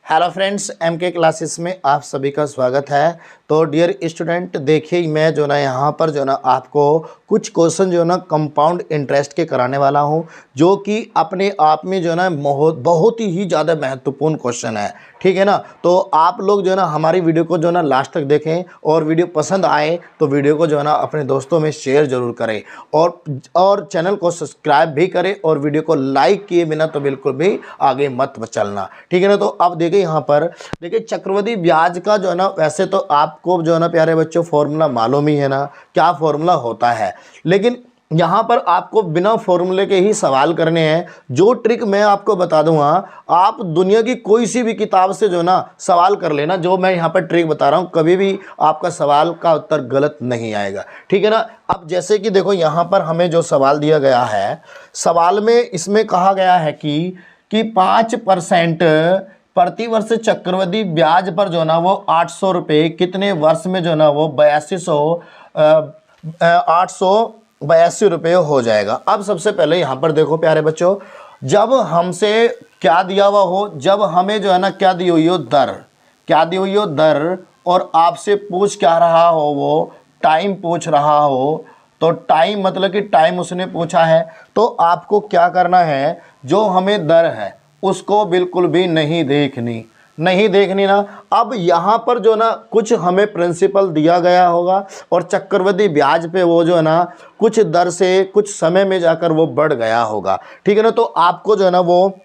Hello friends, MK classes में आप सभी का स्वागत है। तो डियर स्टूडेंट, देखिए मैं जो ना यहाँ पर जो ना आपको कुछ क्वेश्चन जो ना कंपाउंड इंटरेस्ट के कराने वाला हूँ, जो कि अपने आप में जो ना बहुत ही ज़्यादा महत्वपूर्ण क्वेश्चन है। ठीक है ना। तो आप लोग जो ना हमारी वीडियो को जो ना लास्ट तक देखें और वीडियो पसंद आए तो वीडियो को जो ना अपने दोस्तों में शेयर ज़रूर करें और चैनल को सब्सक्राइब भी करें और वीडियो को लाइक किए बिना तो बिल्कुल भी आगे मत चलना। ठीक है ना। तो अब देखिए यहाँ पर देखिए चक्रवृद्धि ब्याज का जो है ना, वैसे तो आपको जो है ना प्यारे बच्चों फॉर्मूला मालूम ही है ना क्या फॉर्मूला होता है, लेकिन यहाँ पर आपको बिना फॉर्मूले के ही सवाल करने हैं। जो ट्रिक मैं आपको बता दूंगा, आप दुनिया की कोई सी भी किताब से जो ना सवाल कर लेना। जो मैं यहाँ पर ट्रिक बता रहा हूँ, कभी भी आपका सवाल का उत्तर गलत नहीं आएगा। ठीक है ना। अब जैसे कि देखो यहाँ पर हमें जो सवाल दिया गया है, सवाल में इसमें कहा गया है कि 5% प्रतिवर्ष चक्रवृद्धि ब्याज पर जो ना वो 800 रुपये कितने वर्ष में जो ना वो 882 रुपये हो जाएगा। अब सबसे पहले यहाँ पर देखो प्यारे बच्चों, जब हमसे क्या दिया हुआ हो, जब हमें जो है ना क्या दी हुई हो, दर क्या दी हुई हो, दर, और आपसे पूछ क्या रहा हो, वो टाइम पूछ रहा हो, तो टाइम मतलब कि टाइम उसने पूछा है, तो आपको क्या करना है, जो हमें दर है उसको बिल्कुल भी नहीं देखनी ना। अब यहाँ पर जो ना कुछ हमें प्रिंसिपल दिया गया होगा और चक्रवृद्धि ब्याज पे वो जो है ना कुछ दर से कुछ समय में जाकर वो बढ़ गया होगा। ठीक है ना। तो आपको जो है ना वो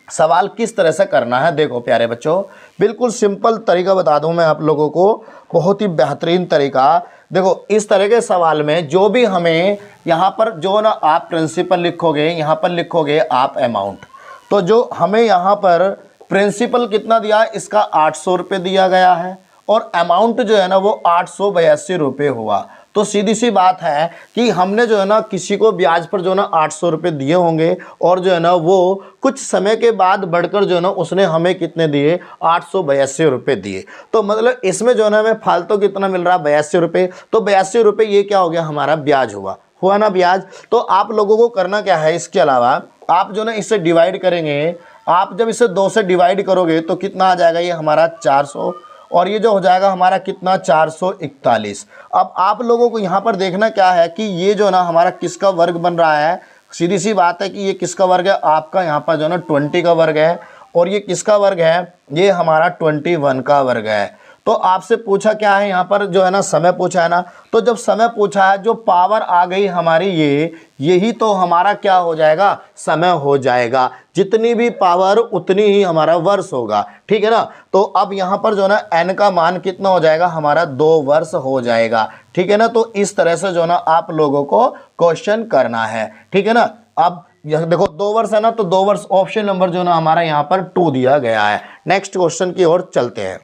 सवाल किस तरह से करना है, देखो प्यारे बच्चों, बिल्कुल सिंपल तरीका बता दूं मैं आप लोगों को, बहुत ही बेहतरीन तरीका। देखो इस तरह के सवाल में जो भी हमें यहाँ पर जो ना आप प्रिंसिपल लिखोगे, यहाँ पर लिखोगे आप अमाउंट, तो जो हमें यहाँ पर प्रिंसिपल कितना दिया, इसका 800 रुपये दिया गया है और अमाउंट जो है ना वो 882 रुपये हुआ। तो सीधी सी बात है कि हमने जो है ना किसी को ब्याज पर जो ना 800 रुपये दिए होंगे और जो है ना वो कुछ समय के बाद बढ़कर जो है ना उसने हमें कितने दिए, 882 रुपये दिए। तो मतलब इसमें जो है ना हमें फालतू कितना मिल रहा है, 82 रुपये। तो 82 रुपये ये क्या हो गया, हमारा ब्याज हुआ ना ब्याज। तो आप लोगों को करना क्या है, इसके अलावा आप जो ना इससे डिवाइड करेंगे। आप जब इसे 2 से डिवाइड करोगे तो कितना आ जाएगा, ये हमारा 400, और ये जो हो जाएगा हमारा कितना, 441। अब आप लोगों को यहाँ पर देखना क्या है कि ये जो ना हमारा किसका वर्ग बन रहा है। सीधी सी बात है कि ये किसका वर्ग है, आपका यहाँ पर जो ना 20 का वर्ग है, और ये किसका वर्ग है, ये हमारा 21 का वर्ग है। तो आपसे पूछा क्या है, यहाँ पर जो है ना समय पूछा है ना, तो जब समय पूछा है, जो पावर आ गई हमारी यही तो हमारा क्या हो जाएगा, समय हो जाएगा। जितनी भी पावर उतनी ही हमारा वर्ष होगा। ठीक है ना। तो अब यहाँ पर जो ना n का मान कितना हो जाएगा, हमारा 2 वर्ष हो जाएगा। ठीक है ना। तो इस तरह से जो ना आप लोगों को क्वेश्चन करना है। ठीक है ना। अब यह देखो 2 वर्ष है ना, तो 2 वर्ष ऑप्शन नंबर जो ना हमारा यहाँ पर 2 दिया गया है। नेक्स्ट क्वेश्चन की ओर चलते हैं।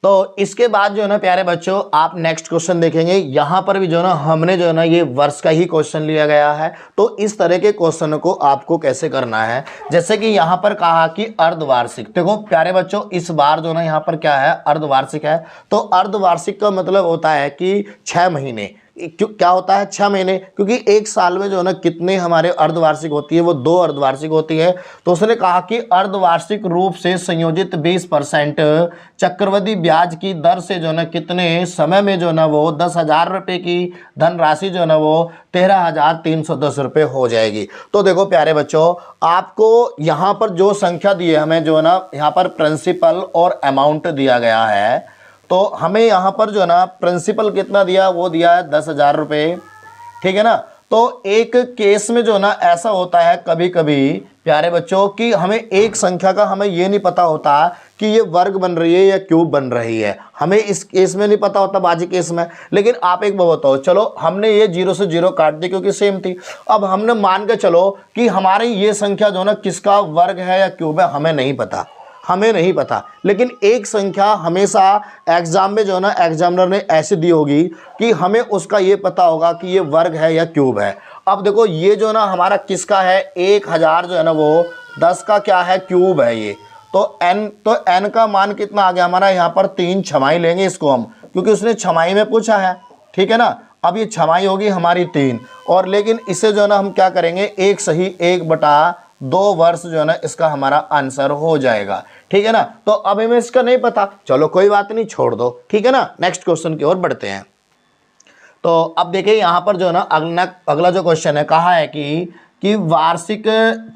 तो इसके बाद जो है ना प्यारे बच्चों, आप नेक्स्ट क्वेश्चन देखेंगे। यहाँ पर भी जो है ना हमने जो है ना ये वर्ष का ही क्वेश्चन लिया गया है। तो इस तरह के क्वेश्चन को आपको कैसे करना है, जैसे कि यहाँ पर कहा कि अर्धवार्षिक। देखो प्यारे बच्चों, इस बार जो ना यहाँ पर क्या है, अर्धवार्षिक है। तो अर्धवार्षिक का मतलब होता है कि 6 महीने। क्या होता है, 6 महीने, क्योंकि एक साल में जो है ना कितने हमारे अर्धवार्षिक होती है, वो 2 अर्धवार्षिक होती है। तो उसने कहा कि अर्धवार्षिक रूप से संयोजित 20% चक्रवृद्धि ब्याज की दर से जो है ना कितने समय में जो है ना वो 10,000 रुपये की धनराशि जो है ना वो 13,310 रुपये हो जाएगी। तो देखो प्यारे बच्चों, आपको यहाँ पर जो संख्या दी है, हमें जो है ना यहाँ पर प्रिंसिपल और अमाउंट दिया गया है। तो हमें यहाँ पर जो है ना प्रिंसिपल कितना दिया, वो दिया है 10,000 रुपये। ठीक है ना। तो एक केस में जो है ना ऐसा होता है कभी कभी प्यारे बच्चों कि हमें एक संख्या का हमें ये नहीं पता होता कि ये वर्ग बन रही है या क्यूब बन रही है। हमें इस केस में नहीं पता होता, बाजी केस में। लेकिन आप एक बात बताओ, चलो हमने ये 0 से 0 काट दी क्योंकि सेम थी। अब हमने मान के चलो कि हमारी ये संख्या जो है ना किसका वर्ग है या क्यूब है, हमें नहीं पता। लेकिन एक संख्या हमेशा एग्जाम में जो है ना एग्जामिनर ने ऐसे दी होगी कि हमें उसका ये पता होगा कि ये वर्ग है या क्यूब है। अब देखो ये जो ना हमारा किसका है, 1000 जो है ना वो 10 का क्या है, क्यूब है ये। तो n का मान कितना आ गया हमारा, यहाँ पर 3 छमाई लेंगे इसको हम, क्योंकि उसने छमाई में पूछा है। ठीक है ना। अब ये छमाई होगी हमारी 3, और लेकिन इसे जो है ना हम क्या करेंगे, 1 सही 1/2 वर्ष जो है ना इसका हमारा आंसर हो जाएगा। ठीक है ना। तो अब हमें इसका नहीं पता, चलो कोई बात नहीं, छोड़ दो, ठीक है ना। नेक्स्ट क्वेश्चन की ओर बढ़ते हैं। तो अब देखिए यहाँ पर जो है ना अगला जो क्वेश्चन है, कहा है कि वार्षिक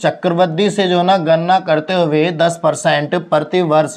चक्रवृद्धि से जो है ना गणना करते हुए 10% प्रति वर्ष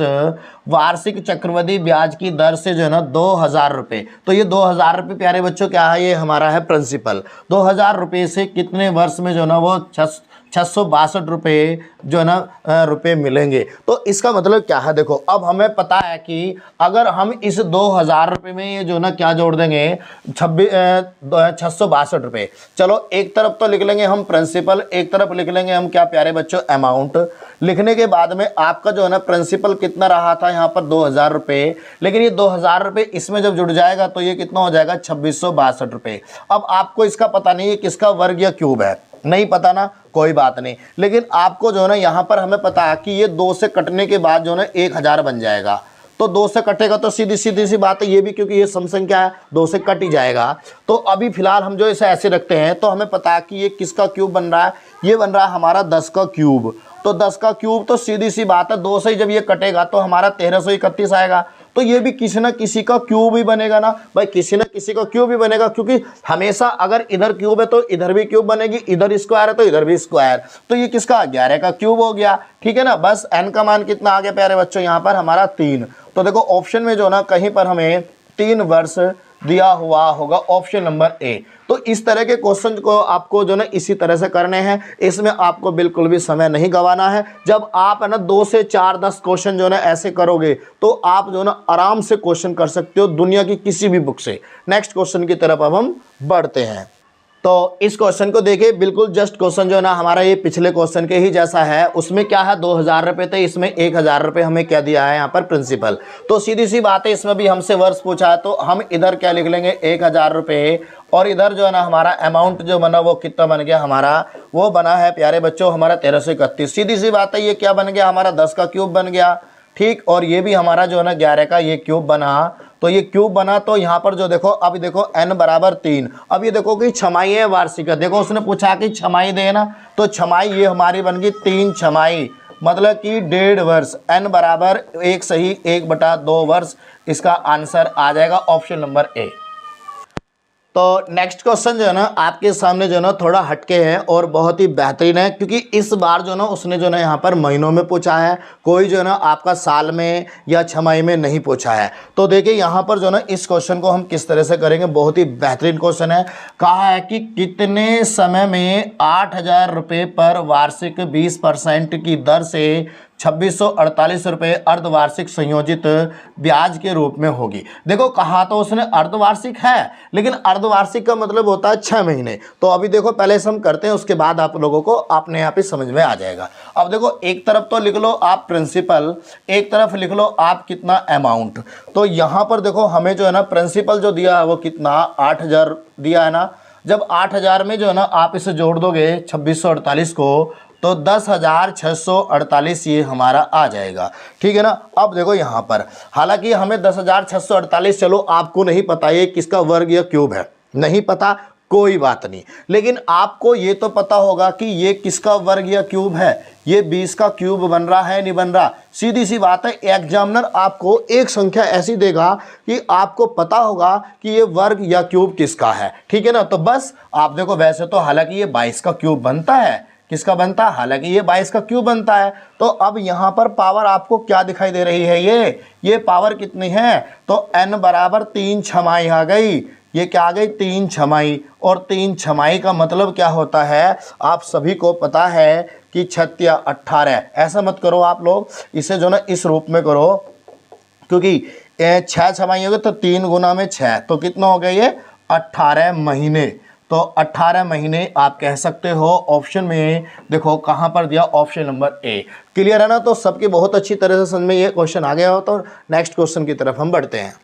वार्षिक चक्रवृद्धि ब्याज की दर से जो है ना 2000 रुपये। तो ये 2000 रुपये प्यारे बच्चों क्या है, ये हमारा है प्रिंसिपल। 2000 रुपये से कितने वर्ष में जो है ना वो 662 रुपये जो है ना रुपये मिलेंगे। तो इसका मतलब क्या है, देखो अब हमें पता है कि अगर हम इस 2000 रुपये में ये जो है ना क्या जोड़ देंगे 662 रुपये। चलो एक तरफ तो लिख लेंगे हम प्रिंसिपल, एक तरफ लिख लेंगे हम क्या प्यारे बच्चों अमाउंट। लिखने के बाद में आपका जो है ना प्रिंसिपल कितना रहा था यहाँ पर 2000 रुपये, लेकिन ये 2000 रुपये इसमें जब जुड़ जाएगा तो ये कितना हो जाएगा 2662 रुपये। अब आपको इसका पता नहीं है किसका वर्ग या क्यूब है, नहीं पता ना, कोई बात नहीं, लेकिन आपको जो है ना यहाँ पर हमें पता है कि ये 2 से कटने के बाद जो है ना 1000 बन जाएगा। तो 2 से कटेगा तो सीधी सी बात है ये भी, क्योंकि ये सम संख्या है 2 से कट ही जाएगा। तो अभी फिलहाल हम जो इसे ऐसे रखते हैं, तो हमें पता है कि ये किसका क्यूब बन रहा है, ये बन रहा है हमारा 10 का क्यूब। तो 10 का क्यूब तो सीधी सी बात है 2 से ही जब ये कटेगा तो हमारा 1331 आएगा। तो ये भी किसी ना किसी का क्यूब ही बनेगा ना भाई, किसी ना किसी का क्यूब ही बनेगा, क्योंकि हमेशा अगर इधर क्यूब है तो इधर भी क्यूब बनेगी, इधर स्क्वायर है तो इधर भी स्क्वायर। तो ये किसका 11 का क्यूब हो गया, ठीक है ना। बस n का मान कितना आ गया प्यारे बच्चों, यहाँ पर हमारा 3। तो देखो ऑप्शन में जो ना कहीं पर हमें 3 वर्ष दिया हुआ होगा, ऑप्शन नंबर ए। तो इस तरह के क्वेश्चन को आपको जो ना इसी तरह से करने हैं, इसमें आपको बिल्कुल भी समय नहीं गंवाना है। जब आप है ना 2 से 4 10 क्वेश्चन जो ना ऐसे करोगे तो आप जो ना आराम से क्वेश्चन कर सकते हो दुनिया की किसी भी बुक से। नेक्स्ट क्वेश्चन की तरफ अब हम बढ़ते हैं। तो इस क्वेश्चन को देखिए, बिल्कुल जस्ट क्वेश्चन जो है ना हमारा ये पिछले क्वेश्चन के ही जैसा है। उसमें क्या है 2000 रुपये थे, इसमें 1000 रुपये हमें क्या दिया है यहाँ पर प्रिंसिपल। तो सीधी सी बात है, इसमें भी हमसे वर्ष पूछा है तो हम इधर क्या लिख लेंगे 1000 रुपये, और इधर जो है ना हमारा अमाउंट जो बना वो कितना बन गया हमारा, वो बना है प्यारे बच्चों हमारा 1331। सीधी सी बात है, ये क्या बन गया हमारा 10 का क्यूब बन गया, ठीक। और ये भी हमारा जो है ना 11 का ये क्यूब बना। तो ये क्यूब बना, तो यहाँ पर जो देखो अब देखो n बराबर 3। अब ये देखो कि छमाई है वार्षिक है, देखो उसने पूछा कि छमाई देना, तो छमाई ये हमारी बन गई 3 छमाई, मतलब कि 1.5 वर्ष। n बराबर 1 सही 1/2 वर्ष, इसका आंसर आ जाएगा ऑप्शन नंबर ए। तो नेक्स्ट क्वेश्चन जो है ना आपके सामने जो है ना थोड़ा हटके है और बहुत ही बेहतरीन है, क्योंकि इस बार जो है ना उसने जो है ना यहाँ पर महीनों में पूछा है, कोई जो है ना आपका साल में या छमाही में नहीं पूछा है। तो देखिए यहाँ पर जो है ना इस क्वेश्चन को हम किस तरह से करेंगे, बहुत ही बेहतरीन क्वेश्चन है। कहा है कि कितने समय में 8000 रुपये पर वार्षिक 20% की दर से 2648 रुपये अर्धवार्षिक संयोजित ब्याज के रूप में होगी। देखो कहा तो उसने अर्धवार्षिक है, लेकिन अर्धवार्षिक का मतलब होता है 6 महीने। तो अभी देखो पहले से हम करते हैं, उसके बाद आप लोगों को अपने यहाँ पे समझ में आ जाएगा। अब देखो एक तरफ तो लिख लो आप प्रिंसिपल, एक तरफ लिख लो आप कितना अमाउंट। तो यहाँ पर देखो हमें जो है ना प्रिंसिपल जो दिया है वो कितना 8000 दिया है ना। जब 8000 में जो है ना आप इसे जोड़ दोगे 2648 को, तो 10,648 ये हमारा आ जाएगा, ठीक है ना। अब देखो यहाँ पर हालांकि हमें 10,648 चलो आपको नहीं पता ये किसका वर्ग या क्यूब है, नहीं पता कोई बात नहीं, लेकिन आपको ये तो पता होगा कि ये किसका वर्ग या क्यूब है, ये 20 का क्यूब बन रहा है नहीं बन रहा। सीधी सी बात है, एग्जामिनर आपको एक संख्या ऐसी देगा कि आपको पता होगा कि ये वर्ग या क्यूब किसका है, ठीक है ना। तो बस आप देखो, वैसे तो हालांकि ये 22 का क्यूब बनता है, किसका बनता है, हालांकि ये 22 का क्यूब बनता है। तो अब यहाँ पर पावर आपको क्या दिखाई दे रही है, ये पावर कितनी है, तो n बराबर 3 छमाई आ गई। ये क्या आ गई 3 छमाई, और 3 छमाई का मतलब क्या होता है आप सभी को पता है कि 6 या 18। ऐसा मत करो आप लोग, इसे जो ना इस रूप में करो, क्योंकि 6 छमाई हो गए तो 3 गुना में 6, तो कितना हो गया ये 18 महीने। तो 18 महीने आप कह सकते हो। ऑप्शन में देखो कहाँ पर दिया, ऑप्शन नंबर ए। क्लियर है ना। तो सबके बहुत अच्छी तरह से समझ में ये क्वेश्चन आ गया हो। तो नेक्स्ट क्वेश्चन की तरफ हम बढ़ते हैं।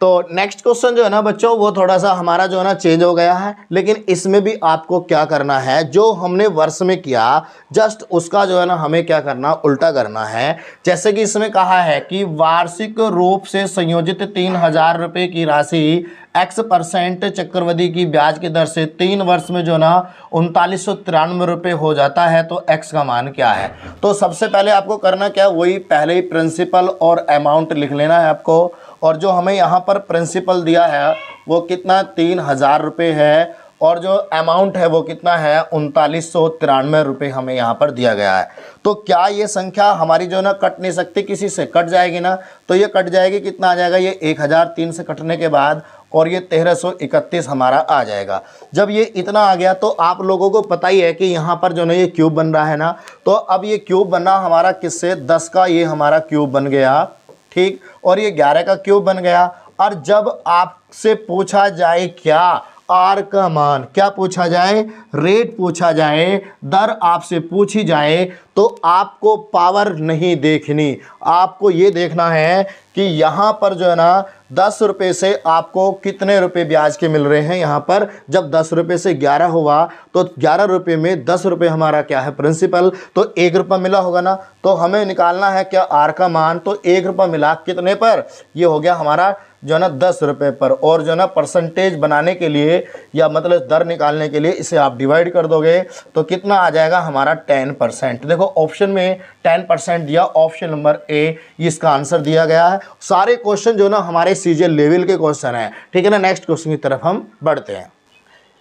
तो नेक्स्ट क्वेश्चन जो है ना बच्चों वो थोड़ा सा हमारा जो है ना चेंज हो गया है, लेकिन इसमें भी आपको क्या करना है, जो हमने वर्ष में किया जस्ट उसका जो है ना हमें क्या करना, उल्टा करना है। जैसे कि इसमें कहा है कि वार्षिक रूप से संयोजित 3000 रुपये की राशि x% चक्रवृद्धि की ब्याज की दर से 3 वर्ष में जो ना 3993 रुपये हो जाता है, तो x का मान क्या है। तो सबसे पहले आपको करना क्या, वही पहले ही प्रिंसिपल और अमाउंट लिख लेना है आपको। और जो हमें यहाँ पर प्रिंसिपल दिया है वो कितना 3000 रुपये है, और जो अमाउंट है वो कितना है 3993 रुपये हमें यहाँ पर दिया गया है। तो क्या ये संख्या हमारी जो ना कट नहीं सकती, किसी से कट जाएगी ना, तो ये कट जाएगी, कितना आ जाएगा ये 1003 से कटने के बाद, और ये 1331 हमारा आ जाएगा। जब ये इतना आ गया तो आप लोगों को पता ही है कि यहाँ पर जो ना ये क्यूब बन रहा है ना, तो अब ये क्यूब बना हमारा किससे, 10 का ये हमारा क्यूब बन गया, ठीक, और ये 11 का क्यूब बन गया। और जब आपसे पूछा जाए क्या, आर का मान, क्या पूछा जाए, रेट पूछा जाए, दर आपसे पूछी जाए, तो आपको पावर नहीं देखनी, आपको ये देखना है कि यहाँ पर जो है ना 10 रुपये से आपको कितने रुपए ब्याज के मिल रहे हैं। यहाँ पर जब 10 रुपये से 11 हुआ तो 11 रुपये में 10 रुपये हमारा क्या है प्रिंसिपल, तो 1 रुपया मिला होगा ना, तो हमें निकालना है क्या आर का मान। तो 1 रुपया मिला कितने पर, ये हो गया हमारा जो है ना 10 रुपये पर। और जो है ना परसेंटेज बनाने के लिए या मतलब दर निकालने के लिए इसे आप डिवाइड कर दोगे तो कितना आ जाएगा हमारा 10%। देखो ऑप्शन में 10% दिया, ऑप्शन नंबर ए इसका आंसर दिया गया है। सारे क्वेश्चन जो ना हमारे सीजीएल लेवल के क्वेश्चन है, ठीक है ना। नेक्स्ट क्वेश्चन की तरफ हम बढ़ते हैं।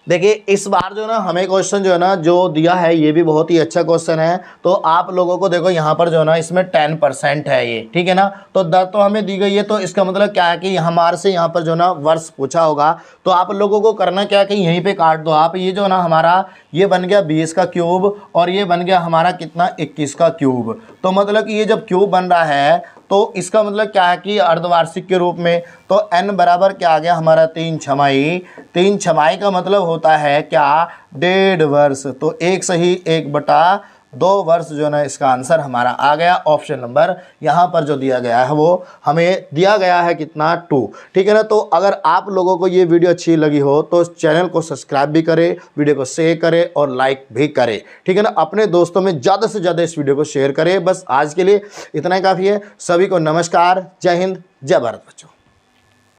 देखिए इस बार जो ना हमें क्वेश्चन जो है ना जो दिया है ये भी बहुत ही अच्छा क्वेश्चन है। तो आप लोगों को देखो यहाँ पर जो है ना इसमें 10% है ये, ठीक है ना। तो दर तो हमें दी गई है, तो इसका मतलब क्या है कि हमारे से यहाँ पर जो ना वर्ष पूछा होगा। तो आप लोगों को करना क्या है कि यहीं पे काट दो आप। ये जो ना हमारा ये बन गया 20 का क्यूब, और ये बन गया हमारा कितना 21 का क्यूब। तो मतलब कि ये जब क्यूब बन रहा है तो इसका मतलब क्या है कि अर्धवार्षिक के रूप में, तो n बराबर क्या आ गया हमारा 3 छमाही। 3 छमाही का मतलब होता है क्या 1.5 वर्ष। तो 1 सही 1/2 वर्ष जो ना इसका आंसर हमारा आ गया। ऑप्शन नंबर यहाँ पर जो दिया गया है वो हमें दिया गया है कितना 2, ठीक है ना। तो अगर आप लोगों को ये वीडियो अच्छी लगी हो तो चैनल को सब्सक्राइब भी करें, वीडियो को शेयर करें और लाइक भी करें, ठीक है ना। अपने दोस्तों में ज़्यादा से ज़्यादा इस वीडियो को शेयर करें। बस आज के लिए इतना ही काफ़ी है। सभी को नमस्कार, जय हिंद, जय भारत बच्चों।